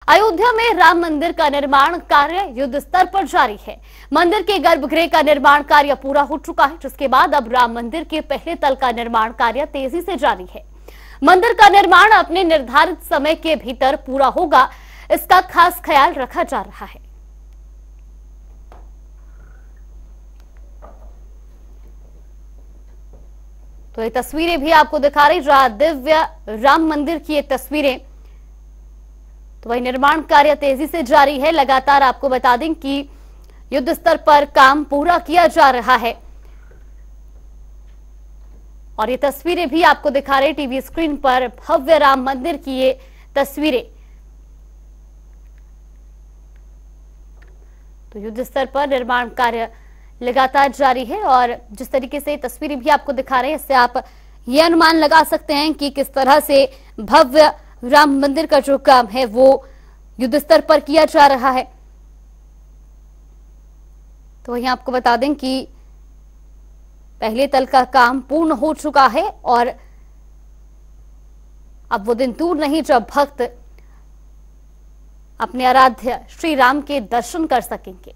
अयोध्या में राम मंदिर का निर्माण कार्य युद्ध स्तर पर जारी है। मंदिर के गर्भगृह का निर्माण कार्य पूरा हो चुका है, जिसके बाद अब राम मंदिर के पहले तल का निर्माण कार्य तेजी से जारी है। मंदिर का निर्माण अपने निर्धारित समय के भीतर पूरा होगा, इसका खास ख्याल रखा जा रहा है। तो ये तस्वीरें भी आपको दिखा रही, जहां दिव्य राम मंदिर की ये तस्वीरें। तो वही निर्माण कार्य तेजी से जारी है। लगातार आपको बता दें कि युद्ध स्तर पर काम पूरा किया जा रहा है और ये तस्वीरें भी आपको दिखा रहे टीवी स्क्रीन पर भव्य राम मंदिर की ये तस्वीरें। तो युद्ध स्तर पर निर्माण कार्य लगातार जारी है और जिस तरीके से तस्वीरें भी आपको दिखा रहे हैं, इससे आप ये अनुमान लगा सकते हैं कि किस तरह से भव्य राम मंदिर का जो काम है वो युद्ध स्तर पर किया जा रहा है। तो वहीं आपको बता दें कि पहले तल का काम पूर्ण हो चुका है और अब वो दिन दूर नहीं जब भक्त अपने आराध्य श्री राम के दर्शन कर सकेंगे।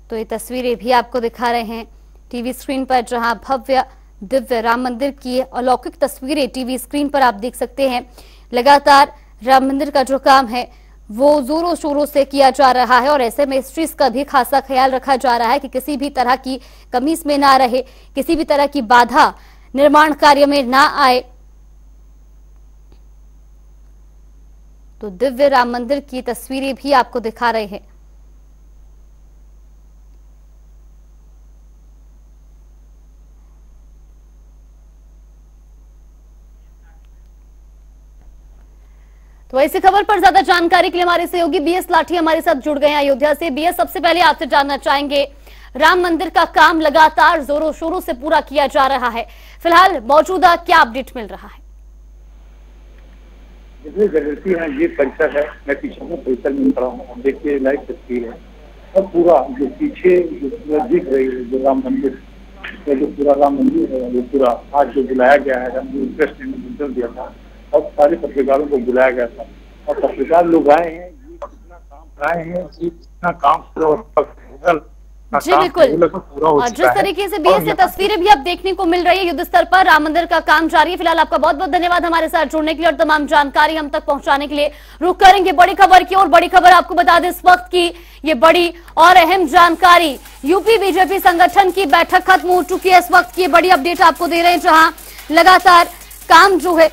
तो ये तस्वीरें भी आपको दिखा रहे हैं टीवी स्क्रीन पर, जहां भव्य दिव्य राम मंदिर की अलौकिक तस्वीरें टीवी स्क्रीन पर आप देख सकते हैं। लगातार राम मंदिर का जो काम है वो जोरों शोरों से किया जा रहा है और ऐसे में इस चीज का भी खासा ख्याल रखा जा रहा है कि किसी भी तरह की कमी इसमें ना रहे, किसी भी तरह की बाधा निर्माण कार्य में ना आए। तो दिव्य राम मंदिर की तस्वीरें भी आपको दिखा रहे हैं। तो इसी खबर पर ज्यादा जानकारी के लिए हमारे सहयोगी बीएस लाठी हमारे साथ जुड़ गए हैं अयोध्या से। बीएस, सबसे पहले आपसे जानना चाहेंगे, राम मंदिर का काम लगातार जोरों शोरों से पूरा किया जा रहा है, फिलहाल मौजूदा क्या अपडेट मिल रहा है? ये परिसर है, मैं पीछे में परिसर में खड़ा हूँ, देखिए लाइव तस्वीर है और पूरा जो पीछे दिख रही है जो राम मंदिर, जो पूरा राम मंदिर है वो पूरा आज जो बुलाया गया है, प्रेस ने दिया था और सारे पत्रकारों को बुलाया गया था और पत्रकार लोग आए हैं। ये कितना काम आए हैं, ये कितना काम जी बिल्कुल। और जिस तरीके से बीएस से तस्वीरें भी अब देखने को मिल रही है, युद्ध स्तर पर राम मंदिर का काम जारी है। फिलहाल आपका बहुत बहुत धन्यवाद हमारे साथ जुड़ने के लिए और तमाम जानकारी हम तक पहुंचाने के लिए। रुक करेंगे बड़ी खबर की और बड़ी खबर आपको बता दें इस वक्त की ये बड़ी और अहम जानकारी, यूपी बीजेपी संगठन की बैठक खत्म हो चुकी है। इस वक्त की बड़ी अपडेट आपको दे रहे हैं, जहां लगातार काम जो है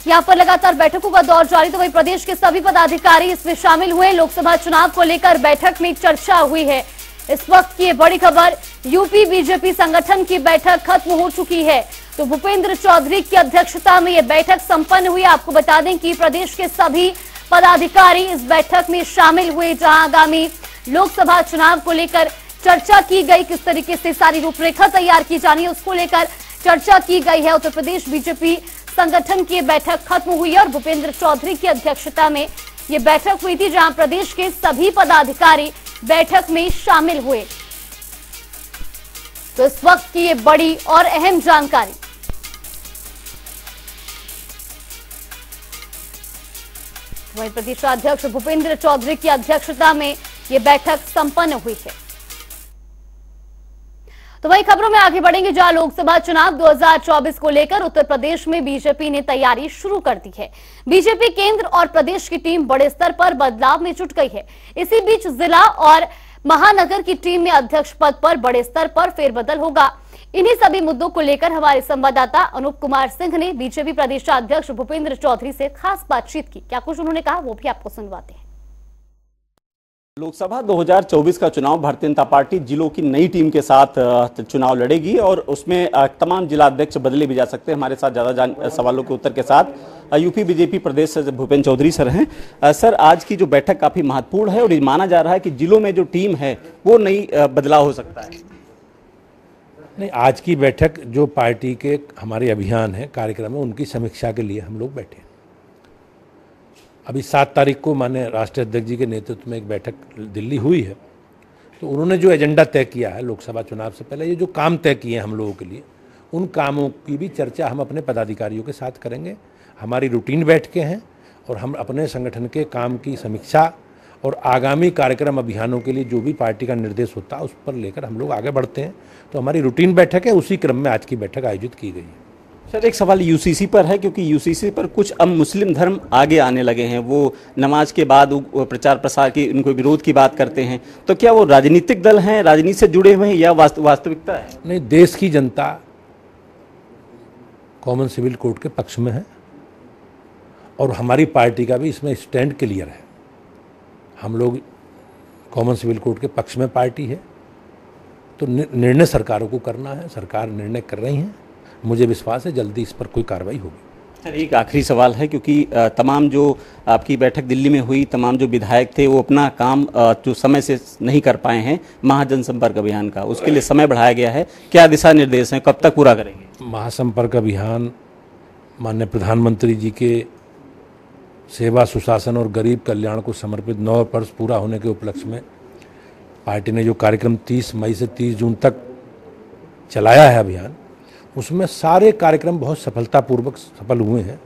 यहाँ पर लगातार बैठकों का दौर जारी। तो वही प्रदेश के सभी पदाधिकारी इसमें शामिल हुए। लोकसभा चुनाव को लेकर बैठक में चर्चा हुई है। इस वक्त की बड़ी खबर, यूपी बीजेपी संगठन की बैठक खत्म हो चुकी है। तो भूपेंद्र चौधरी की अध्यक्षता में यह बैठक संपन्न हुई। आपको बता दें कि प्रदेश के सभी पदाधिकारी इस बैठक में शामिल हुए, जहां आगामी लोकसभा चुनाव को लेकर चर्चा की गई, किस तरीके से सारी रूपरेखा तैयार की जानी है उसको लेकर चर्चा की गई है। उत्तर प्रदेश बीजेपी संगठन की बैठक खत्म हुई और भूपेंद्र चौधरी की अध्यक्षता में यह बैठक हुई थी, जहां प्रदेश के सभी पदाधिकारी बैठक में शामिल हुए। तो इस वक्त की ये बड़ी और अहम जानकारी। वहीं प्रदेशाध्यक्ष भूपेंद्र चौधरी की अध्यक्षता में यह बैठक संपन्न हुई है। तो वही खबरों में आगे बढ़ेंगे, जहां लोकसभा चुनाव 2024 को लेकर उत्तर प्रदेश में बीजेपी ने तैयारी शुरू कर दी है। बीजेपी केंद्र और प्रदेश की टीम बड़े स्तर पर बदलाव में जुट गई है। इसी बीच जिला और महानगर की टीम में अध्यक्ष पद पर बड़े स्तर पर फेरबदल होगा। इन्हीं सभी मुद्दों को लेकर हमारे संवाददाता अनूप कुमार सिंह ने बीजेपी प्रदेशाध्यक्ष भूपेंद्र चौधरी से खास बातचीत की। क्या कुछ उन्होंने कहा वो भी आपको सुनवाते हैं। लोकसभा 2024 का चुनाव भारतीय जनता पार्टी जिलों की नई टीम के साथ चुनाव लड़ेगी और उसमें तमाम जिला अध्यक्ष बदले भी जा सकते हैं। हमारे साथ ज्यादा सवालों के उत्तर के साथ यूपी बीजेपी प्रदेश से भूपेंद्र चौधरी सर हैं। सर, आज की जो बैठक काफी महत्वपूर्ण है और ये माना जा रहा है कि जिलों में जो टीम है वो नई बदलाव हो सकता है। नहीं, आज की बैठक जो पार्टी के हमारे अभियान है, कार्यक्रम है, उनकी समीक्षा के लिए हम लोग बैठे। अभी 7 तारीख को माननीय राष्ट्रीय अध्यक्ष जी के नेतृत्व में एक बैठक दिल्ली हुई है, तो उन्होंने जो एजेंडा तय किया है लोकसभा चुनाव से पहले, ये जो काम तय किए हैं हम लोगों के लिए, उन कामों की भी चर्चा हम अपने पदाधिकारियों के साथ करेंगे। हमारी रूटीन बैठकें हैं और हम अपने संगठन के काम की समीक्षा और आगामी कार्यक्रम अभियानों के लिए जो भी पार्टी का निर्देश होता है उस पर लेकर हम लोग आगे बढ़ते हैं। तो हमारी रूटीन बैठक है, उसी क्रम में आज की बैठक आयोजित की गई है। सर, एक सवाल यूसीसी पर है, क्योंकि यूसीसी पर कुछ अब मुस्लिम धर्म आगे आने लगे हैं। वो नमाज के बाद प्रचार प्रसार की, उनको विरोध की बात करते हैं। तो क्या वो राजनीतिक दल हैं, राजनीति से जुड़े हुए हैं, या वास्तविकता है? नहीं, देश की जनता कॉमन सिविल कोड के पक्ष में है और हमारी पार्टी का भी इसमें स्टैंड क्लियर है। हम लोग कॉमन सिविल कोड के पक्ष में पार्टी है, तो निर्णय सरकारों को करना है, सरकार निर्णय कर रही है। मुझे विश्वास है जल्दी इस पर कोई कार्रवाई होगी। सर, एक आखिरी सवाल है, क्योंकि तमाम जो आपकी बैठक दिल्ली में हुई, तमाम जो विधायक थे वो अपना काम जो समय से नहीं कर पाए हैं महाजनसंपर्क अभियान का, उसके लिए समय बढ़ाया गया है। क्या दिशा निर्देश हैं, कब तक पूरा करेंगे? महासंपर्क अभियान माननीय प्रधानमंत्री जी के सेवा, सुशासन और गरीब कल्याण को समर्पित 9 वर्ष पूरा होने के उपलक्ष्य में पार्टी ने जो कार्यक्रम 30 मई से 30 जून तक चलाया है अभियान, उसमें सारे कार्यक्रम बहुत सफलतापूर्वक सफल हुए हैं।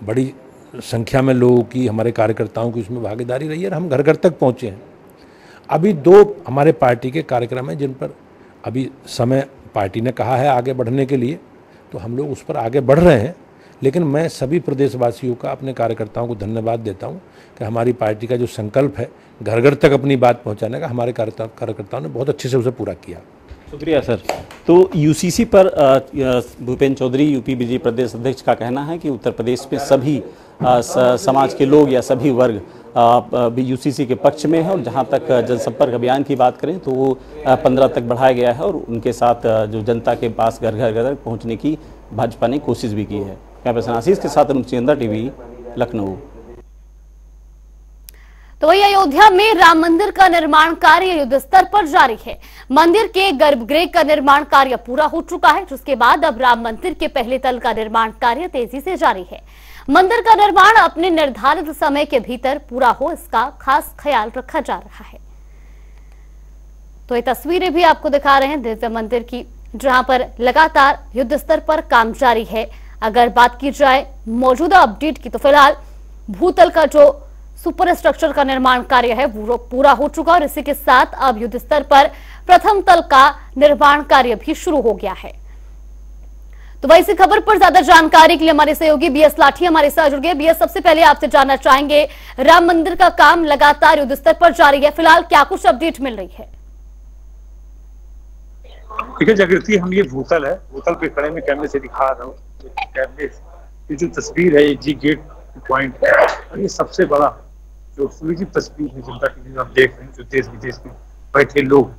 बड़ी संख्या में लोगों की, हमारे कार्यकर्ताओं की उसमें भागीदारी रही है और हम घर घर तक पहुँचे हैं। अभी 2 हमारे पार्टी के कार्यक्रम हैं जिन पर अभी समय पार्टी ने कहा है आगे बढ़ने के लिए, तो हम लोग उस पर आगे बढ़ रहे हैं। लेकिन मैं सभी प्रदेशवासियों का, अपने कार्यकर्ताओं को धन्यवाद देता हूं कि हमारी पार्टी का जो संकल्प है घर घर तक अपनी बात पहुंचाने का, हमारे कार्यकर्ताओं ने बहुत अच्छे से उसे पूरा किया। शुक्रिया सर। तो यूसीसी पर भूपेंद्र चौधरी, यूपी बीजेपी प्रदेश अध्यक्ष, का कहना है कि उत्तर प्रदेश में सभी समाज के लोग या सभी वर्ग यूसीसी के पक्ष में है, और जहां तक जनसंपर्क अभियान की बात करें तो वो 15 तक बढ़ाया गया है, और उनके साथ जो जनता के पास घर घर पहुंचने की भाजपा ने कोशिश भी की है। कैमरा पर्सन आशीष के साथ अनुचिंदा, टीवी, लखनऊ। तो वही अयोध्या में राम मंदिर का निर्माण कार्य युद्ध स्तर पर जारी है। मंदिर के गर्भगृह का निर्माण कार्य पूरा हो चुका है, जिसके बाद अब राम मंदिर के पहले तल का निर्माण कार्य तेजी से जारी है। मंदिर का निर्माण अपने निर्धारित समय के भीतर पूरा हो, इसका खास ख्याल रखा जा रहा है। तो ये तस्वीरें भी आपको दिखा रहे हैं दिव्य मंदिर की, जहां पर लगातार युद्ध स्तर पर काम जारी है। अगर बात की जाए मौजूदा अपडेट की, तो फिलहाल भूतल का जो सुपर स्ट्रक्चर का निर्माण कार्य है वो पूरा हो चुका, और इसी के साथ अब युद्ध स्तर पर प्रथम तल का निर्माण कार्य भी शुरू हो गया है। तो वही इसी खबर पर ज्यादा जानकारी के लिए हमारे सहयोगी बीएस लाठी हमारे साथ जुड़ गए। बीएस, सबसे पहले आपसे जानना चाहेंगे, राम मंदिर का काम लगातार युद्ध स्तर पर जारी है, फिलहाल क्या कुछ अपडेट मिल रही है? ठीक है जागृति, हम ये भूतल है, भूतल पे खड़े में कैमरे से दिखा रहा हूँ। कैमरे की जो तस्वीर है, जी गेट पॉइंट है, और ये सबसे बड़ा जो एक्सक्लूसिव तस्वीर है जनता की, आप देख रहे हैं जो देश विदेश में बैठे लोग,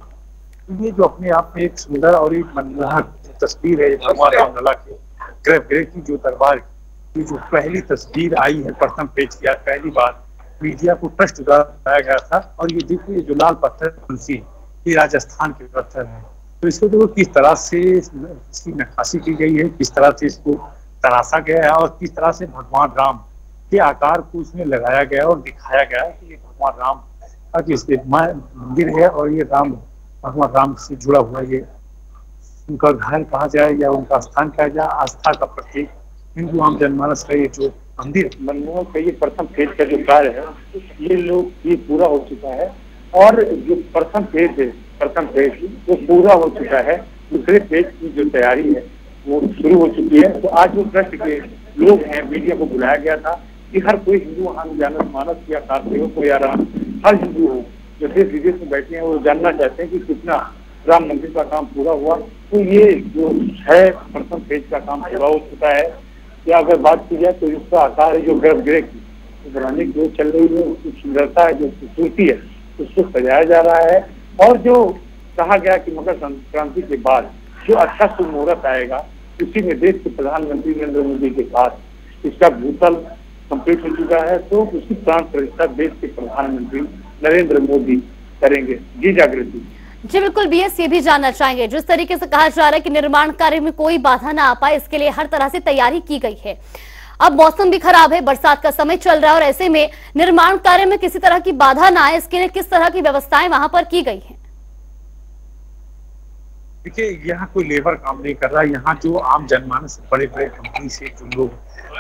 ये जो अपने आप में एक सुंदर और एक मनमोहक तस्वीर है भगवान रामलला के गर्भगृह की, जो दरबार की जो पहली तस्वीर आई है, प्रथम पेज किया पहली बार मीडिया को ट्रस्ट द्वारा बताया गया था। और ये देखिए जो लाल पत्थर तुलसी, ये राजस्थान के पत्थर है। तो इसको देखो किस तरह से इसकी नक्काशी की गई है, किस तरह से इसको तराशा गया है, और किस तरह से भगवान राम के आकार को उसमें लगाया गया और दिखाया गया कि ये भगवान राम का मंदिर है, और ये भगवान राम से जुड़ा हुआ ये उनका घर कहा जाए या उनका स्थान कहा जाए, आस्था का प्रतीक हिंदू आम जनमानस का ये जो मंदिर मनमोहक का ये प्रथम फेज का जो कार्य है, ये पूरा हो चुका है। और जो प्रथम फेज है, वो पूरा हो चुका है। दूसरे फेज की जो तैयारी है वो शुरू हो चुकी है। तो आज जो ट्रस्ट के लोग हैं, मीडिया को बुलाया गया था कि हर कोई हिंदू आम जनमानस या कार्तिक हो या हर हिंदू हो जो देश विदेश में बैठे हैं, वो जानना चाहते हैं कि कितना राम मंदिर का काम पूरा हुआ। तो ये जो है प्रथम फेज का काम पूरा हो चुका है। या अगर बात की जाए तो इसका आकार है जो गर्भगृह की बनाने की जो चल रही है, उसकी सुंदरता है, जो खूबसूरती है, उसको सजाया जा रहा है। और जो कहा गया कि मकर संक्रांति के बाद जो अच्छा शुभ मुहूर्त आएगा, उसी में देश के प्रधानमंत्री नरेंद्र मोदी के साथ इसका भूतल कंप्लीट हो चुका है। तो उसकी प्राण प्रतिष्ठा देश के प्रधानमंत्री नरेंद्र मोदी करेंगे। जी जागृति। जी बिल्कुल बीएस, ये भी जानना चाहेंगे, जिस तरीके से कहा जा रहा है कि निर्माण कार्य में कोई बाधा ना आ पाए, इसके लिए हर तरह से तैयारी की गई है। अब मौसम भी खराब है, बरसात का समय चल रहा है, और ऐसे में निर्माण कार्य में किसी तरह की बाधा ना आए, इसके लिए किस तरह की व्यवस्थाएं वहां पर की गई है? देखिए यहाँ कोई लेबर काम नहीं कर रहा, यहाँ जो आम जनमानस बड़े बड़े कंपनी से जो लोग,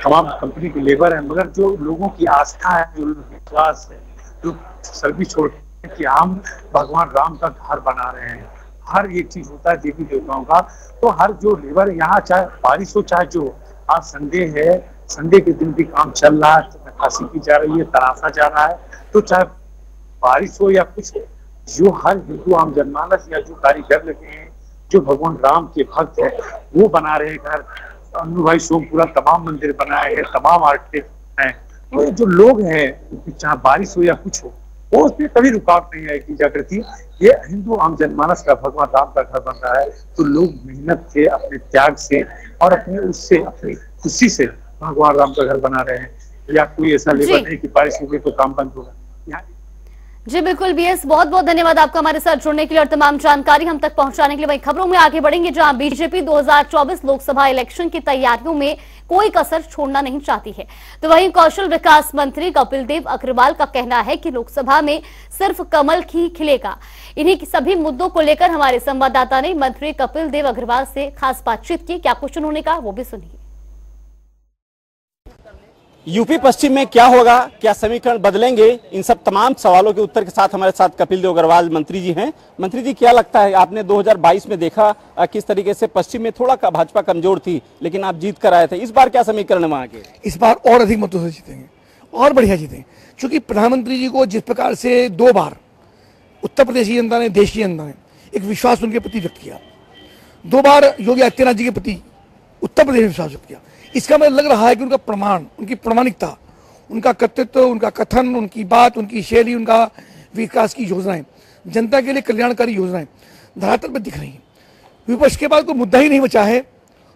तमाम कंपनी के लेबर है, मगर जो लोगों की आस्था है, जो विश्वास है, जो सर्विस छोड़ कि हम भगवान राम का घर बना रहे हैं, हर एक चीज होता है देवी देवताओं का, तो हर जो लेबर यहाँ चाहे बारिश हो चाहे जो, आज संडे है, संडे के दिन भी काम चल रहा है, नक्काशी की जा रही है, तराशा जा रहा है, तो चाहे बारिश हो या कुछ हो, जो हर हिंदू आम जनमानस या जो कारीगर लगे हैं, जो भगवान राम के भक्त है, वो बना रहे हैं घर। अनु भाई सोमपुरा तमाम मंदिर बनाए हैं, तमाम आर्किटेक्ट हैं, तो जो लोग हैं चाहे बारिश हो या कुछ हो, वो उसमें कभी रुकावट नहीं आएगी। जागृति, ये हिंदू आम जनमानस का भगवान राम का घर बन रहा है, तो लोग मेहनत से, अपने त्याग से और अपने उससे, अपनी खुशी से भगवान राम का घर बना रहे हैं। या कोई ऐसा लेबर नहीं कि बारिश हो गई तो काम बंद होगा। जी बिल्कुल बीएस, बहुत बहुत धन्यवाद आपका हमारे साथ जुड़ने के लिए और तमाम जानकारी हम तक पहुंचाने के लिए। वहीं खबरों में आगे बढ़ेंगे, जहां बीजेपी 2024 लोकसभा इलेक्शन की तैयारियों में कोई कसर छोड़ना नहीं चाहती है, तो वहीं कौशल विकास मंत्री कपिल देव अग्रवाल का कहना है कि लोकसभा में सिर्फ कमल ही खिलेगा। इन्हीं सभी मुद्दों को लेकर हमारे संवाददाता ने मंत्री कपिल देव अग्रवाल से खास बातचीत की। क्या कुछ उन्होंने कहा वो भी सुनिए। यूपी पश्चिम में क्या होगा, क्या समीकरण बदलेंगे, इन सब तमाम सवालों के उत्तर के साथ हमारे साथ कपिल देव अग्रवाल मंत्री जी हैं। मंत्री जी, क्या लगता है, आपने 2022 में देखा किस तरीके से पश्चिम में थोड़ा भाजपा कमजोर थी, लेकिन आप जीत कर आए थे, इस बार क्या समीकरण है वहां के? इस बार और अधिक मतों से जीतेंगे और बढ़िया जीतेंगे, क्योंकि प्रधानमंत्री जी को जिस प्रकार से 2 बार उत्तर प्रदेश की जनता ने, देश की जनता ने एक विश्वास उनके प्रति व्यक्त किया, 2 बार योगी आदित्यनाथ जी के प्रति उत्तर प्रदेश में विश्वास व्यक्त किया, इसका मतलब लग रहा है कि उनका प्रमाण, उनकी प्रामाणिकता, उनका कर्तृत्व, उनका कथन, उनकी बात, उनकी शैली, उनका विकास की योजनाएं, जनता के लिए कल्याणकारी योजनाएं धरातल पर दिख रही हैं। विपक्ष के बाद कोई मुद्दा ही नहीं बचा है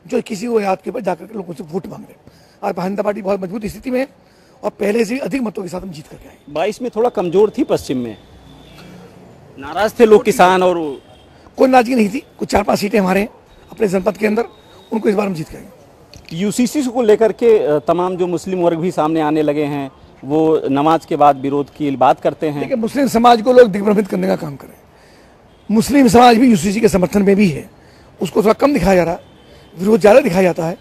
जो किसी को याद के बाद जाकर के लोगों से वोट मांग रहे हैं। आज भारतीय जनता पार्टी बहुत मजबूत स्थिति में है और पहले से अधिक मतों के साथ हम जीत करके आए। 22 में थोड़ा कमजोर थी, पश्चिम में नाराज थे लोग, किसान, और कोई नाराजगी नहीं थी। कुछ 4-5 सीटें हमारे अपने जनपद के अंदर, उनको इस बार हम जीत के आएंगे। यूसीसी को लेकर के तमाम जो मुस्लिम वर्ग भी सामने आने लगे हैं, वो नमाज के बाद विरोध की बात करते हैं। देखिए, मुस्लिम समाज को लोग दिग्भ्रमित करने का काम कर रहे हैं। मुस्लिम समाज भी यूसीसी के समर्थन में भी है, उसको थोड़ा कम दिखाया जा रहा है, विरोध ज़्यादा दिखाया जाता है।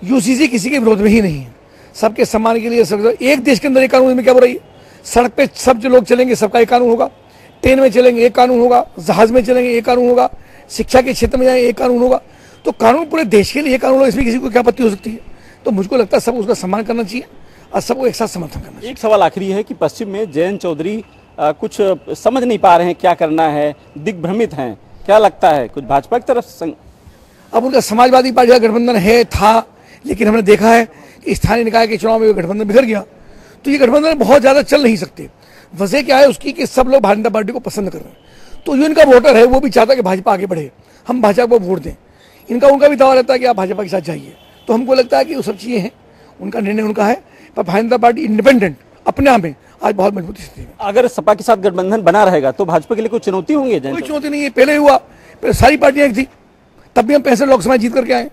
यूसीसी किसी के विरोध में ही नहीं है, सबके सम्मान के लिए। सब एक देश के अंदर एक कानून में क्या बुराई है? सड़क पे सब जो लोग चलेंगे सबका एक कानून होगा, ट्रेन में चलेंगे एक कानून होगा, जहाज में चलेंगे एक कानून होगा, शिक्षा के क्षेत्र में जाएंगे एक कानून होगा, तो कानून पूरे देश के लिए कानून होगा, इसमें किसी को क्या आपत्ति हो सकती है? तो मुझको लगता है सब उसका सम्मान करना चाहिए और सबको एक साथ समर्थन करना चाहिए। एक सवाल आखिरी है कि पश्चिम में जयंत चौधरी कुछ समझ नहीं पा रहे हैं क्या करना है, दिग्भ्रमित हैं, क्या लगता है कुछ भाजपा की तरफ? अब उनका समाजवादी पार्टी का गठबंधन है, था, लेकिन हमने देखा है कि स्थानीय निकाय के चुनाव में गठबंधन बिखर गया, तो ये गठबंधन बहुत ज़्यादा चल नहीं सकते। वजह क्या है उसकी कि सब लोग भारतीय जनता पार्टी को पसंद कर रहे हैं, तो जो इनका वोटर है वो भी चाहता है कि भाजपा आगे बढ़े, हम भाजपा को वोट दें। उनका भी दावा रहता है कि आप भाजपा के साथ जाइए, तो हमको लगता है कि वो सब चीज़ें हैं, उनका निर्णय उनका है, पर भारतीय जनता पार्टी इंडिपेंडेंट अपने आप में आज बहुत मजबूत स्थिति में। अगर सपा के साथ गठबंधन बना रहेगा तो भाजपा के लिए कोई चुनौती होंगी? कोई चुनौती नहीं है, पहले हुआ, पहले सारी पार्टियां एक थी, तब भी हम 65 लोकसभा जीत करके आए।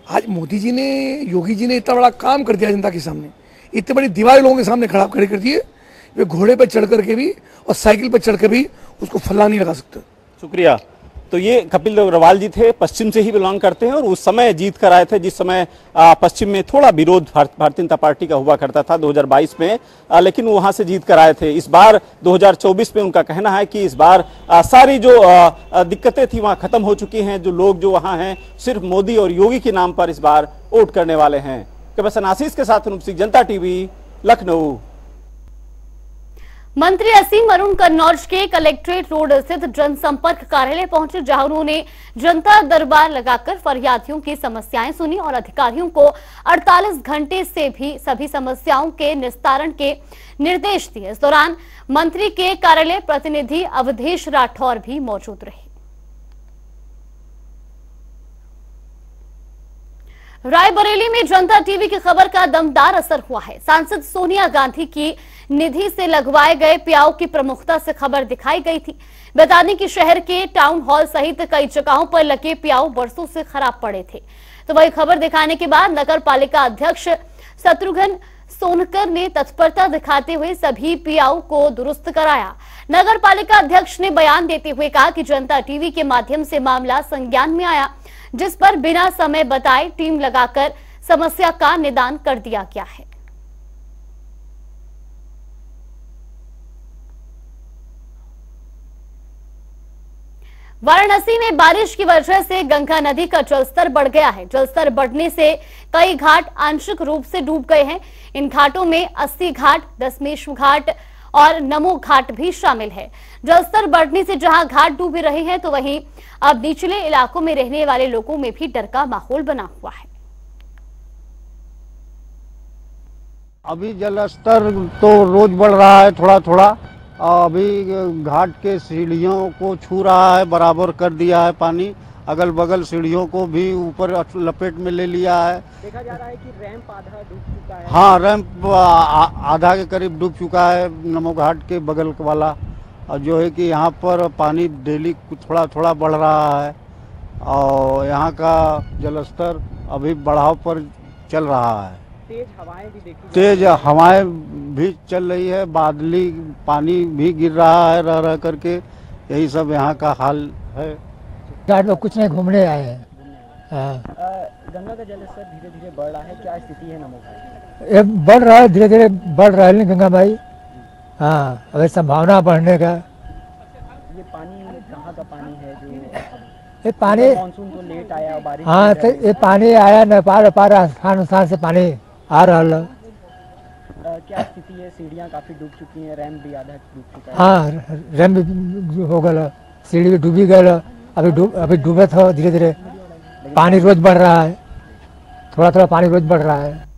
आज मोदी जी ने, योगी जी ने इतना बड़ा काम कर दिया जनता के सामने, इतनी बड़ी दीवार लोगों के सामने खड़े कर दिए, वे घोड़े पर चढ़ करके भी और साइकिल पर चढ़ कर भी उसको फल्ला नहीं लगा सकते। शुक्रिया। तो ये कपिल देव अग्रवाल जी थे, पश्चिम से ही बिलोंग करते हैं और उस समय जीत कर आए थे जिस समय पश्चिम में थोड़ा विरोध भारतीय जनता पार्टी का हुआ करता था 2022 में, लेकिन वहां से जीत कर आए थे। इस बार 2024 में उनका कहना है कि इस बार सारी जो दिक्कतें थी वहां खत्म हो चुकी हैं, जो लोग जो वहां हैं सिर्फ मोदी और योगी के नाम पर इस बार वोट करने वाले हैं। कैमरामैन आशीष के साथ अनूप सिंह, जनता टीवी, लखनऊ। मंत्री असीम अरुण कन्नौज के कलेक्ट्रेट रोड स्थित जनसंपर्क कार्यालय पहुंचे, जहां उन्होंने जनता दरबार लगाकर फरियादियों की समस्याएं सुनी और अधिकारियों को 48 घंटे से भी सभी समस्याओं के निस्तारण के निर्देश दिए। इस दौरान मंत्री के कार्यालय प्रतिनिधि अवधेश राठौर भी मौजूद रहे। रायबरेली में जनता टीवी की खबर का दमदार असर हुआ है। सांसद सोनिया गांधी की निधि से लगवाए गए प्याऊ की प्रमुखता से खबर दिखाई गई थी। बता दें कि शहर के टाउन हॉल सहित कई जगहों पर लगे प्याऊ बरसों से खराब पड़े थे, तो वही खबर दिखाने के बाद नगर पालिका अध्यक्ष शत्रुघ्न सोनकर ने तत्परता दिखाते हुए सभी पियाओं को दुरुस्त कराया। नगर पालिका अध्यक्ष ने बयान देते हुए कहा कि जनता टीवी के माध्यम से मामला संज्ञान में आया, जिस पर बिना समय बताए टीम लगाकर समस्या का निदान कर दिया गया है। वाराणसी में बारिश की वजह से गंगा नदी का जलस्तर बढ़ गया है। जलस्तर बढ़ने से कई घाट आंशिक रूप से डूब गए हैं। इन घाटों में 80 घाट, दशमेश घाट और नमो घाट भी शामिल है। जलस्तर बढ़ने से जहां घाट डूब रहे हैं तो वहीं अब निचले इलाकों में रहने वाले लोगों में भी डर का माहौल बना हुआ है। अभी जलस्तर तो रोज बढ़ रहा है थोड़ा थोड़ा। अभी घाट के सीढ़ियों को छू रहा है, बराबर कर दिया है पानी। अगल बगल सीढ़ियों को भी ऊपर लपेट में ले लिया है। देखा जा रहा है कि रैंप आधा डूब चुका है। हाँ, रैंप आधा के करीब डूब चुका है नमो घाट के बगल वाला। और जो है कि यहाँ पर पानी डेली थोड़ा थोड़ा बढ़ रहा है और यहाँ का जलस्तर अभी बढ़ाव पर चल रहा है। तेज हवाएं भी देखी, तेज हवाएं भी चल रही है, बादली पानी भी गिर रहा है रह रह करके। यही सब यहाँ का हाल है। घाट में कुछ नहीं, घूमने आए हैं। गंगा का जलस्तर धीरे धीरे बढ़ रहा है, क्या स्थिति है नमो घाट? ये बढ़ रहा है, धीरे धीरे बढ़ रहा है गंगा माई। हाँ, अभी संभावना बढ़ने का। ये पानी कहाँ का पानी है जो ये पानी मानसून तो लेट आया, बारिश। हाँ, तो ये पानी आया नेपाल स्थान से पानी आ रहा है। क्या स्थिति है? सीढ़ियाँ काफी डूब चुकी हैं, रैंप भी आधा डूब चुका है। हाँ, रैंप भी हो गया, सीढ़ी भी डूबी गया। अभी डूबे था धीरे धीरे। पानी रोज बढ़ रहा है, थोड़ा थोड़ा पानी रोज बढ़ रहा है।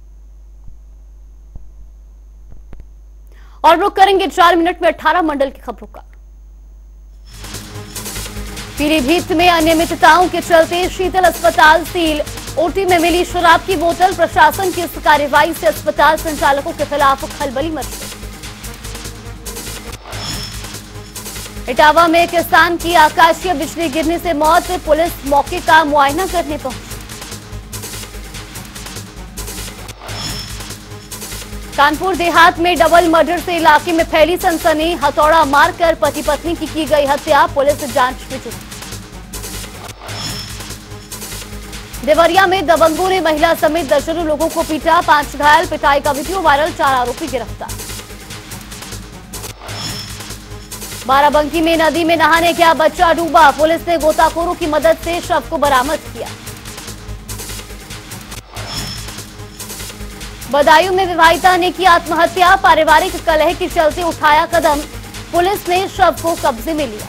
और रुक करेंगे 4 मिनट में 18 मंडल की खबरों का। पीलीभीत में अनियमितताओं के चलते शीतल अस्पताल सील। ओटी में मिली शराब की बोतल। प्रशासन की इस कार्रवाई से अस्पताल संचालकों के खिलाफ खलबली मच गई। इटावा में किसान की आकाशीय बिजली गिरने से मौत। पुलिस मौके का मुआयना करने पहुंची। कानपुर देहात में डबल मर्डर से इलाके में फैली सनसनी। हथौड़ा मारकर पति पत्नी की गई हत्या। पुलिस जांच में जुटी। देवरिया में दबंगों ने महिला समेत दर्जनों लोगों को पीटा। 5 घायल। पिटाई का वीडियो वायरल। 4 आरोपी गिरफ्तार। बाराबंकी में नदी में नहाने गया बच्चा डूबा। पुलिस ने गोताखोरों की मदद से शव को बरामद किया। बदायूं में विवाहिता ने की आत्महत्या। पारिवारिक कलह के चलते उठाया कदम। पुलिस ने शव को कब्जे में लिया।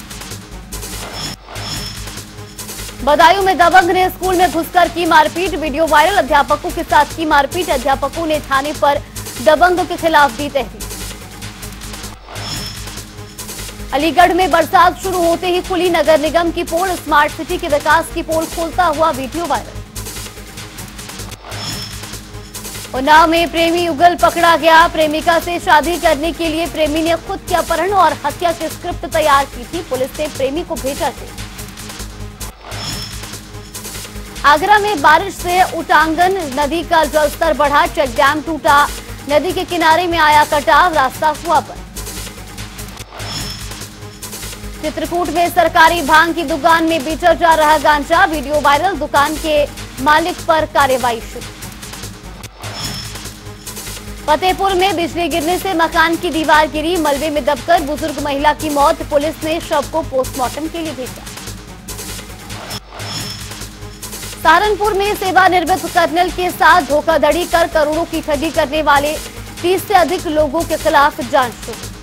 बदायूं में दबंग ने स्कूल में घुसकर की मारपीट। Video viral. अध्यापकों के साथ की मारपीट। अध्यापकों ने थाने पर दबंग के खिलाफ दी तहरीर। अलीगढ़ में बरसात शुरू होते ही खुली नगर निगम की पोल। स्मार्ट सिटी के विकास की पोल खोलता हुआ वीडियो वायरल। उन्नाव में प्रेमी युगल पकड़ा गया। प्रेमिका से शादी करने के लिए प्रेमी ने खुद के अपहरण और हत्या की स्क्रिप्ट तैयार की थी। पुलिस ने प्रेमी को भेजा जेल। आगरा में बारिश से उटांगन नदी का जलस्तर बढ़ा। चेक डैम टूटा। नदी के किनारे में आया कटाव। रास्ता हुआ बंद। चित्रकूट में सरकारी भांग की दुकान में बेचा जा रहा गांजा। Video viral. दुकान के मालिक पर कार्रवाई शुरू। फतेहपुर में बिजली गिरने से मकान की दीवार गिरी। मलबे में दबकर बुजुर्ग महिला की मौत। पुलिस ने शव को पोस्टमार्टम के लिए भेजा। सहारनपुर में सेवानिवृत्त कर्नल के साथ धोखाधड़ी कर करोड़ों की ठगी करने वाले 30 से अधिक लोगों के खिलाफ जांच शुरू।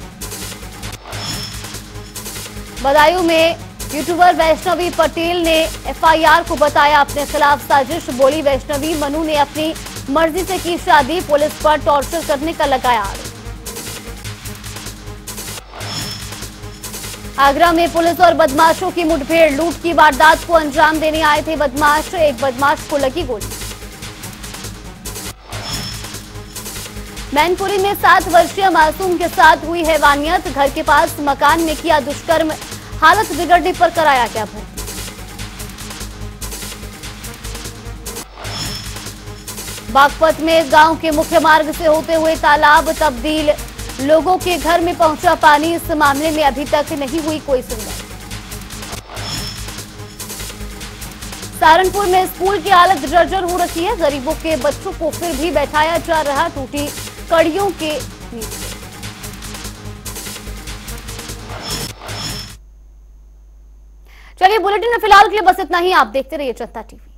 बदायूं में यूट्यूबर वैष्णवी पटेल ने एफआईआर को बताया अपने खिलाफ साजिश। बोली वैष्णवी मनु ने अपनी मर्जी से की शादी। पुलिस पर टॉर्चर करने का लगाया आरोप। आगरा में पुलिस और बदमाशों की मुठभेड़। लूट की वारदात को अंजाम देने आए थे बदमाश। एक बदमाश को लगी गोली। मैनपुरी में 7 वर्षीय मासूम के साथ हुई हैवानियत। घर के पास मकान में किया दुष्कर्म। हालत बिगड़ने पर कराया गया भर्ती। बागपत में गांव के मुख्य मार्ग से होते हुए तालाब तब्दील, लोगों के घर में पहुंचा पानी। इस मामले में अभी तक नहीं हुई कोई सुनवाई। सहारनपुर में स्कूल की हालत जर्जर हो रखी है। गरीबों के बच्चों को फिर भी बैठाया जा रहा टूटी कड़ियों के नीचे। चलिए बुलेटिन में फिलहाल के लिए बस इतना ही। आप देखते रहिए जनता टीवी।